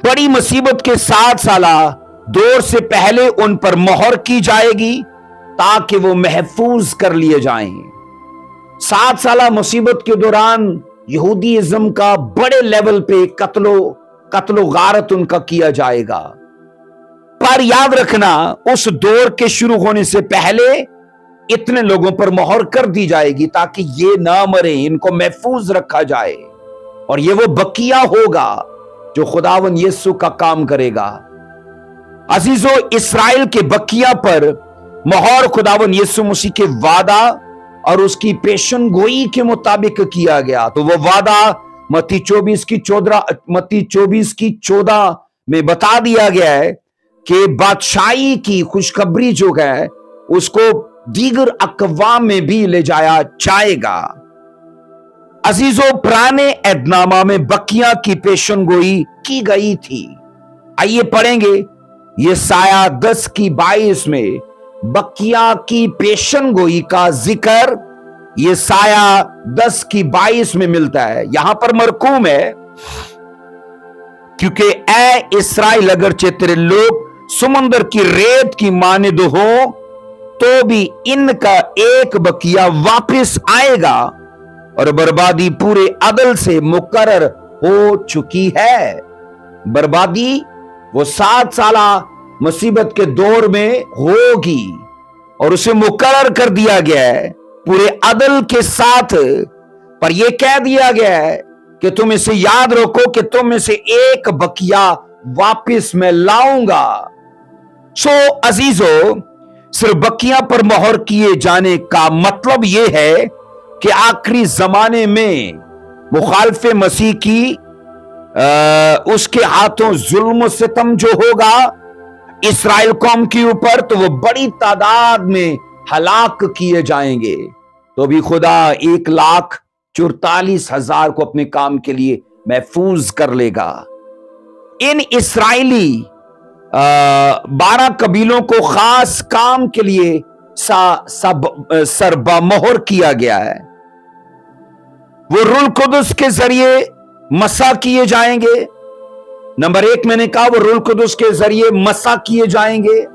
बड़ी मुसीबत के 7 साला दौर से पहले उन पर मोहर की जाएगी ताकि वो महफूज कर लिए जाएं। 7 साला मुसीबत के दौरान यहूदीइज्म का बड़े लेवल पे कत्लो गारत उनका किया जाएगा। पर याद रखना, उस दौर के शुरू होने से पहले इतने लोगों पर मोहर कर दी जाएगी ताकि ये ना मरे, इनको महफूज रखा जाए, और ये वो बकिया होगा जो खुदावन यीशु का काम करेगा। अजीजों, इस्राएल के बकिया पर मोहर खुदावन यीशु मसीह के वादा और उसकी पेशन गोई के मुताबिक किया गया। तो वो वादा मत्ती 24 की 14 में बता दिया गया है कि बादशाही की खुशखबरी जो है उसको दीगर अकवाम में भी ले जाया जाएगा। अजीजों, पुराने ऐदनामा में बकिया की पेशन गोई की गई थी। आइए पढ़ेंगे यशायाह 10 की 22 में बकिया की पेशन गोई का जिक्र यशायाह 10 की 22 में मिलता है। यहां पर मरकूम है, क्योंकि ऐ इस्राएल, अगरचे तेरे लोग समुंदर की रेत की मानिद हो तो भी इनका एक बकिया वापस आएगा और बर्बादी पूरे अदल से मुकर्रर हो चुकी है। बर्बादी वो 7 साला मुसीबत के दौर में होगी और उसे मुकर्रर कर दिया गया है पूरे अदल के साथ। पर यह कह दिया गया है कि तुम इसे याद रखो कि तुम में से एक बकिया वापस मैं लाऊंगा। अजीजों, सिर्फ बकिया पर मोहर किए जाने का मतलब यह है कि आखिरी जमाने में मुखालफे मसीह की उसके हाथों जुल्म सितम जो होगा इस्राएल कौम के ऊपर, तो वो बड़ी तादाद में हलाक किए जाएंगे। तो भी खुदा 1,44,000 को अपने काम के लिए महफूज कर लेगा। इन इस्राएली 12 कबीलों को खास काम के लिए सरबा मोहर किया गया है। वो रूल कुदस के जरिए मसा किए जाएंगे। नंबर 1 मैंने कहा वो रूल कुदस के जरिए मसा किए जाएंगे।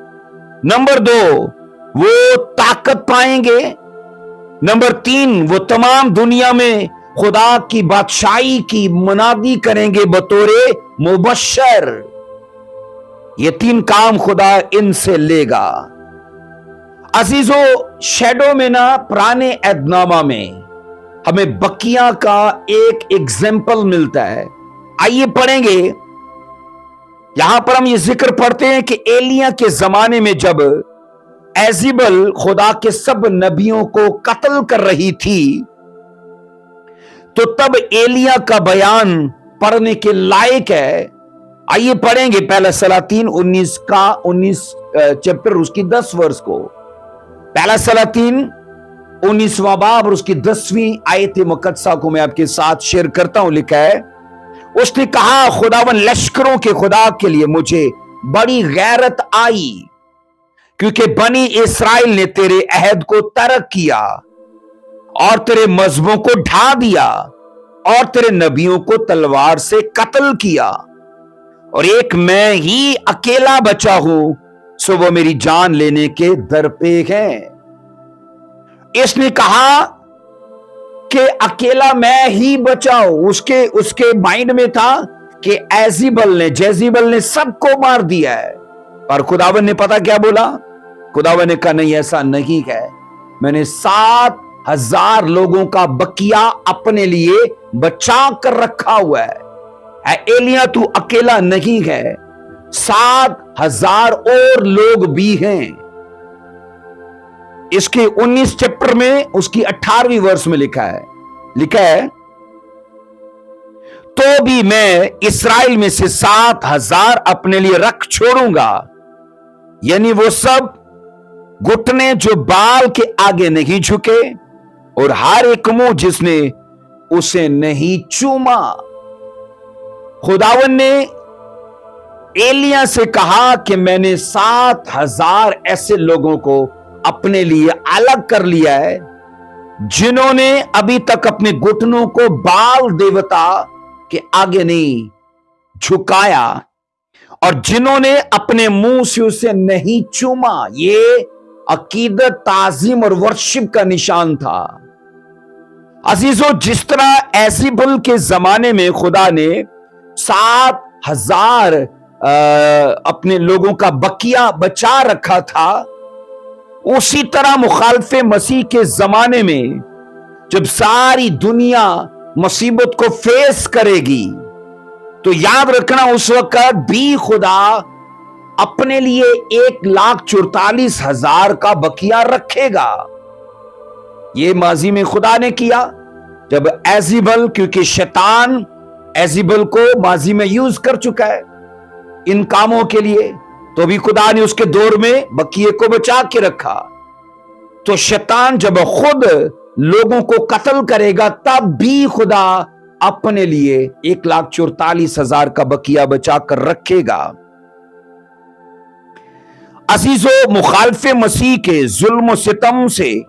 नंबर 2 वो ताकत पाएंगे। नंबर 3 वो तमाम दुनिया में खुदा की बादशाही की मुनादी करेंगे बतौरे मुबश्शर। ये 3 काम खुदा इनसे लेगा। अजीजों, शैडो में ना पुराने ऐदनामा में हमें बकिया का एक एग्जाम्पल मिलता है। आइए पढ़ेंगे। यहां पर हम ये जिक्र पढ़ते हैं कि एलिया के जमाने में जब एजिबल खुदा के सब नबियों को कत्ल कर रही थी, तो तब एलिया का बयान पढ़ने के लायक है। आइए पढ़ेंगे पहला सलातीन 19 चैप्टर उसकी 10 वर्ष को। पहला सलातीन 19वां बाब और उसकी 10वीं आयत मुकद्दसा को मैं आपके साथ शेयर करता हूं। लिखा है, उसने कहा, खुदावन लश्करों के खुदा के लिए मुझे बड़ी गैरत आई, क्योंकि बनी इस्राएल ने तेरे अहद को तर्क किया और तेरे मजहबों को ढा दिया और तेरे नबियों को तलवार से कत्ल किया, और एक मैं ही अकेला बचा हूं, सो वो मेरी जान लेने के दर पे हैं। इसने कहा कि अकेला मैं ही बचाऊं। उसके माइंड में था कि जेजीबल ने सबको मार दिया है। पर खुदावन ने पता क्या बोला? खुदावन ने कहा नहीं, ऐसा नहीं है, मैंने 7,000 लोगों का बकिया अपने लिए बचा कर रखा हुआ है। एलिया तू अकेला नहीं है, 7,000 और लोग भी हैं। इसके 19 चैप्टर में उसकी 18वीं वर्ष में लिखा है तो भी मैं इस्राएल में से 7,000 अपने लिए रख छोड़ूंगा, यानी वो सब घुटने जो बाल के आगे नहीं झुके और हर एक मुंह जिसने उसे नहीं चूमा। खुदावन ने एलिया से कहा कि मैंने 7,000 ऐसे लोगों को अपने लिए अलग कर लिया है जिन्होंने अभी तक अपने घुटनों को बाल देवता के आगे नहीं झुकाया और जिन्होंने अपने मुंह से उसे नहीं चूमा। ये अकीदत, ताजीम और वर्शिप का निशान था। अजीजों, जिस तरह एजीबल के जमाने में खुदा ने 7,000 अपने लोगों का बकिया बचा रखा था, उसी तरह मुखालफे मसीह के जमाने में जब सारी दुनिया मुसीबत को फेस करेगी तो याद रखना उस वक्त भी खुदा अपने लिए 1,44,000 का बकिया रखेगा। ये माजी में खुदा ने किया जब एजीबल, क्योंकि शैतान एजीबल को माजी में यूज कर चुका है इन कामों के लिए, तो भी खुदा ने उसके दौर में बकिए को बचा के रखा। तो शैतान जब खुद लोगों को कत्ल करेगा तब भी खुदा अपने लिए 1,44,000 का बकिया बचा कर रखेगा। अजीजों, मुखालफे मसीह के जुल्म सितम से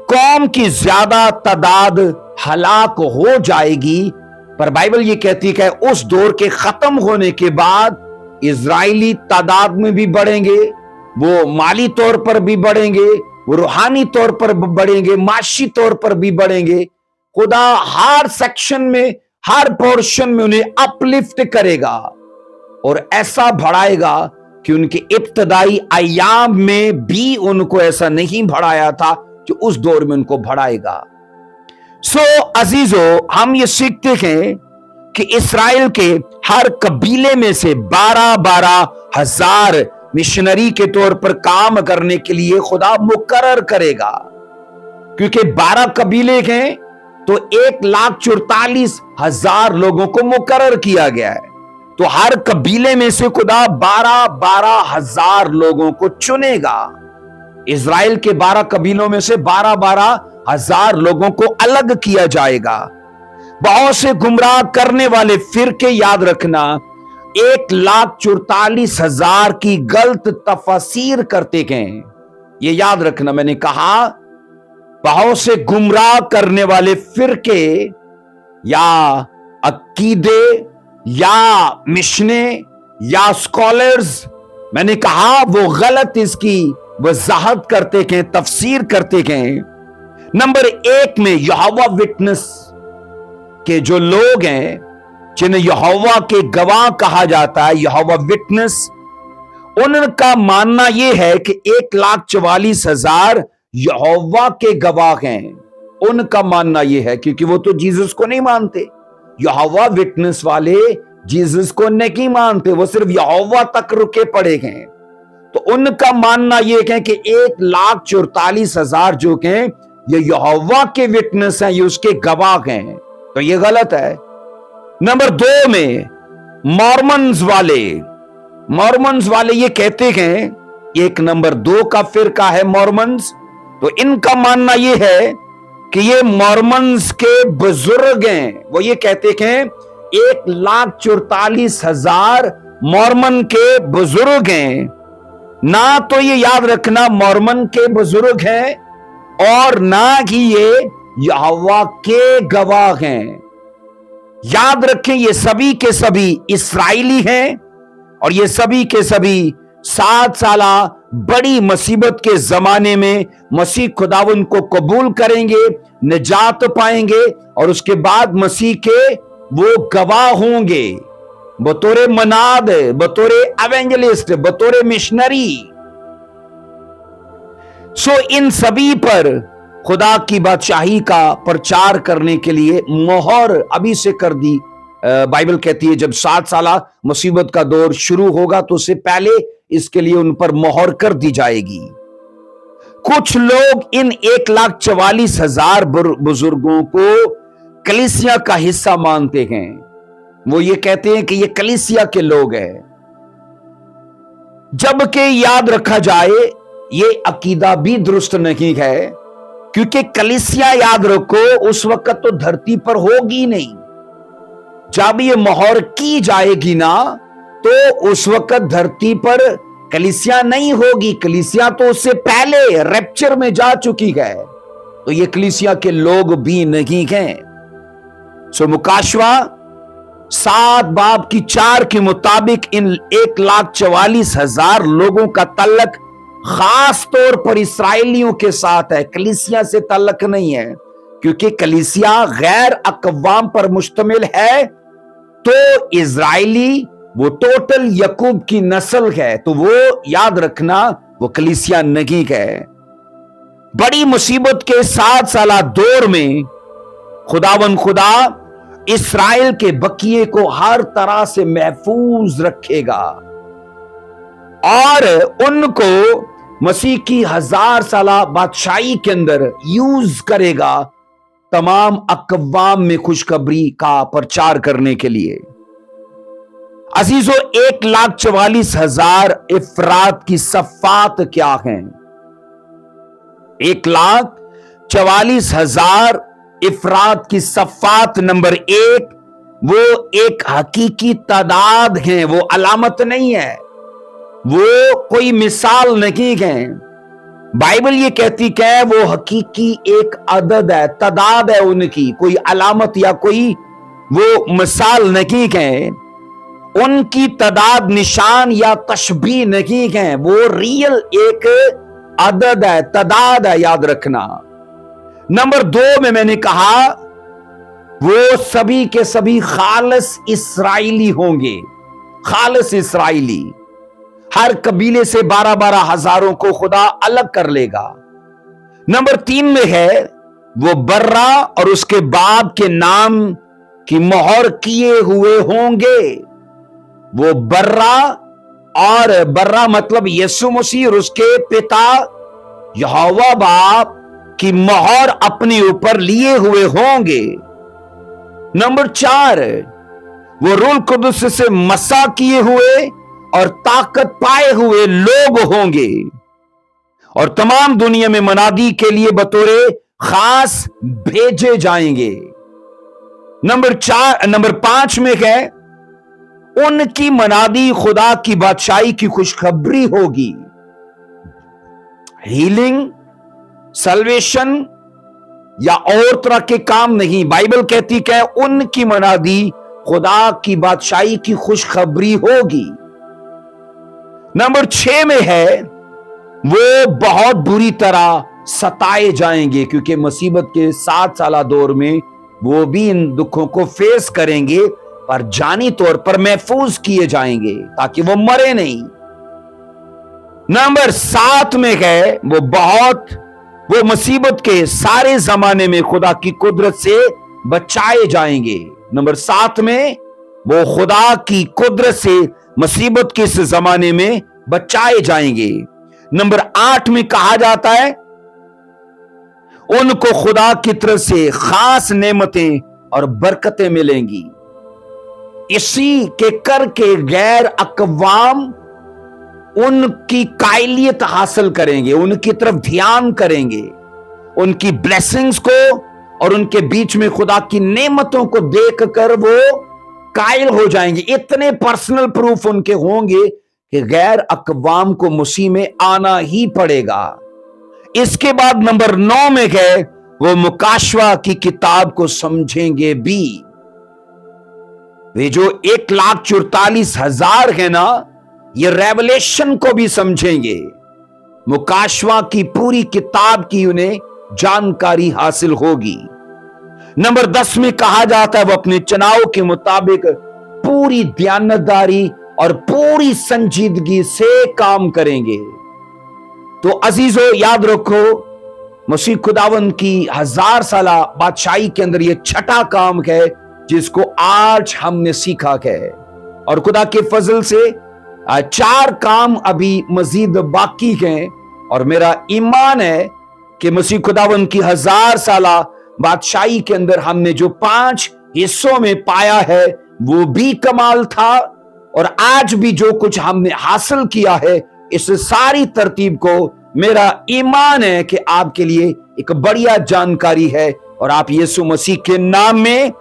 कौम की ज्यादा तादाद हलाक हो जाएगी, पर बाइबल ये कहती है कि उस दौर के खत्म होने के बाद इजराइली तादाद में भी बढ़ेंगे, वो माली तौर पर भी बढ़ेंगे, वो रूहानी तौर पर बढ़ेंगे, माशी तौर पर भी बढ़ेंगे। खुदा हर सेक्शन में, हर पोर्शन में उन्हें अपलिफ्ट करेगा और ऐसा बढ़ाएगा कि उनके इब्तदाई अय्याम में भी उनको ऐसा नहीं बढ़ाया था कि उस दौर में उनको बढ़ाएगा। अजीजों, हम ये सीखते हैं कि इस्राएल के हर कबीले में से 12-12 हजार मिशनरी के तौर पर काम करने के लिए खुदा मुकर्रर करेगा, क्योंकि 12 कबीले हैं तो 1,44,000 लोगों को मुकर्रर किया गया है। तो हर कबीले में से खुदा 12-12 हजार लोगों को चुनेगा। इजराइल के 12 कबीलों में से 12-12 हजार लोगों को अलग किया जाएगा। बहुत से गुमराह करने वाले फिरके, याद रखना, 1,44,000 की गलत तफसीर करते गए। ये याद रखना, मैंने कहा बहुत से गुमराह करने वाले फिरके या अकीदे या मिशने या स्कॉलर्स, मैंने कहा वो गलत इसकी वजाहत करते गए, तफसीर करते गए। नंबर 1 में यहोवा विटनेस के जो लोग हैं, जिन्हें यहोवा के गवाह कहा जाता है, यहोवा विटनेस, उनका मानना यह है कि 1,44,000 यहोवा के गवाह हैं। उनका मानना यह है, क्योंकि वो तो जीसस को नहीं मानते। यहोवा विटनेस वाले जीसस को नहीं मानते, वो सिर्फ यहोवा तक रुके पड़े हैं। तो उनका मानना यह है कि 1,44,000 जो हैं ये यहोवा के विटनेस हैं, ये उसके गवाह हैं। तो ये गलत है। नंबर 2 में मॉर्मन्स वाले ये कहते हैं, एक नंबर 2 का फिरका है मॉर्मन्स। तो इनका मानना ये है कि ये मॉर्मन्स के बुजुर्ग हैं। वो ये कहते हैं 1,44,000 मॉर्मन के बुजुर्ग हैं। ना तो ये याद रखना मॉर्मन के बुजुर्ग हैं और ना ही ये यहोवा के गवाह हैं। याद रखें, ये सभी के सभी इस्राएली हैं और ये सभी के सभी 7 साला बड़ी मुसीबत के जमाने में मसीह खुदावन को कबूल करेंगे, निजात पाएंगे और उसके बाद मसीह के वो गवाह होंगे, बतौर मनाद, बतौर एवेंजलिस्ट, बतौर मिशनरी। सो इन सभी पर खुदा की बादशाही का प्रचार करने के लिए मोहर अभी से कर दी। बाइबल कहती है जब 7 साला मुसीबत का दौर शुरू होगा तो उससे पहले इसके लिए उन पर मोहर कर दी जाएगी। कुछ लोग इन 1,44,000 बुजुर्गों को कलीसिया का हिस्सा मानते हैं। वो ये कहते हैं कि ये कलीसिया के लोग हैं, जबकि याद रखा जाए ये अकीदा भी दुरुस्त नहीं है, क्योंकि कलीसिया याद रखो उस वक्त तो धरती पर होगी नहीं। जब ये मोहर की जाएगी ना तो उस वक्त धरती पर कलीसिया नहीं होगी। कलीसिया तो उससे पहले रैप्चर में जा चुकी है, तो ये कलीसिया के लोग भी नहीं हैं। सो मुकाशवा 7 बाब की 4 के मुताबिक इन 1,44,000 लोगों का तल्लक खास तौर पर इसराइलियों के साथ है, कलीसिया से तल्लक नहीं है, क्योंकि कलीसिया गैर अकवाम पर मुश्तमिल है। तो इजराइली वो टोटल यकूब की नस्ल है, तो वो याद रखना वो कलीसिया नहीं है। बड़ी मुसीबत के 7 साला दौर में खुदावन खुदा इस्राएल के बकिए को हर तरह से महफूज रखेगा और उनको मसीह की 1000 साला बादशाही के अंदर यूज करेगा तमाम अकवाम में खुशखबरी का प्रचार करने के लिए। अजीजो 1,44,000 इफरात की सफ़ात क्या हैं? 1,44,000 इफरात की सफ़ात नंबर 1 वो एक हकीकी तादाद है, वो अलामत नहीं है, वो कोई मिसाल नहीं है। बाइबल ये कहती है वो हकीकी एक अदद है, तादाद है उनकी, कोई अलामत या कोई वो मिसाल नहीं है। उनकी तादाद निशान या तशबीह नहीं है, वो रियल एक अदद है, तादाद है, याद रखना। नंबर 2 में मैंने कहा वो सभी के सभी खालिस इसराइली होंगे, खालिस इसराइली। हर कबीले से 12-12 हजारों को खुदा अलग कर लेगा। नंबर 3 में है वो बर्रा और उसके बाप के नाम की मोहर किए हुए होंगे। वो बर्रा, और बर्रा मतलब यीशु मसीह और उसके पिता यहोवा बाप की मोहर अपने ऊपर लिए हुए होंगे। नंबर 4 वो रूह कुदुस से मसा किए हुए और ताकत पाए हुए लोग होंगे और तमाम दुनिया में मनादी के लिए बतौरे खास भेजे जाएंगे। नंबर 5 में है उनकी मनादी खुदा की बादशाही की खुशखबरी होगी। हीलिंग, सल्वेशन या और तरह के काम नहीं, बाइबल कहती है उनकी मनादी खुदा की बादशाही की खुशखबरी होगी। नंबर 6 में है वो बहुत बुरी तरह सताए जाएंगे, क्योंकि मुसीबत के 7 साला दौर में वो भी इन दुखों को फेस करेंगे, पर जानी तौर पर महफूज किए जाएंगे ताकि वो मरे नहीं। नंबर 7 में है वो मुसीबत के सारे जमाने में खुदा की कुदरत से बचाए जाएंगे। नंबर 7 में वो खुदा की कुदरत से मुसीबत के इस जमाने में बचाए जाएंगे। नंबर 8 में कहा जाता है उनको खुदा की तरफ से खास नेमतें और बरकतें मिलेंगी। इसी के करके गैर अकवाम उनकी कायलियत हासिल करेंगे, उनकी तरफ ध्यान करेंगे, उनकी ब्लेसिंग्स को और उनके बीच में खुदा की नेमतों को देखकर वो कायल हो जाएंगे। इतने पर्सनल प्रूफ उनके होंगे कि गैर अकवाम को मसीह में आना ही पड़ेगा। इसके बाद नंबर 9 में है वो मुकाशवा की किताब को समझेंगे भी। वे जो 1,44,000 है ना, ये रेवलेशन को भी समझेंगे। मुकाशवा की पूरी किताब की उन्हें जानकारी हासिल होगी। नंबर 10 में कहा जाता है वो अपने चुनाव के मुताबिक पूरी दयानतदारी और पूरी संजीदगी से काम करेंगे। तो अजीजों, याद रखो, मसीह खुदावंद की 1000 साला बादशाही के अंदर यह छठा काम है जिसको आज हमने सीखा है। और खुदा के फजल से 4 काम अभी मजीद बाकी हैं। और मेरा ईमान है कि मसीह खुदावंद की 1000 साला बादशाही के अंदर हमने जो 5 हिस्सों में पाया है वो भी कमाल था। और आज भी जो कुछ हमने हासिल किया है इस सारी तरतीब को, मेरा ईमान है कि आपके लिए एक बढ़िया जानकारी है। और आप यीशु मसीह के नाम में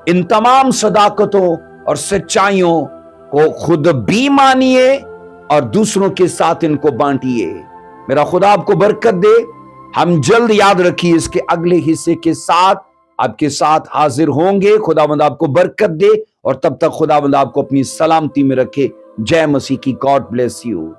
इन तमाम सदाकतों और सच्चाइयों को खुद भी मानिए और दूसरों के साथ इनको बांटिए। मेरा खुदा आपको बरकत दे। हम जल्द, याद रखिए, इसके अगले हिस्से के साथ आपके साथ हाजिर होंगे। खुदावंद आपको बरकत दे और तब तक खुदावंद आपको अपनी सलामती में रखे। जय मसीह की। God bless you.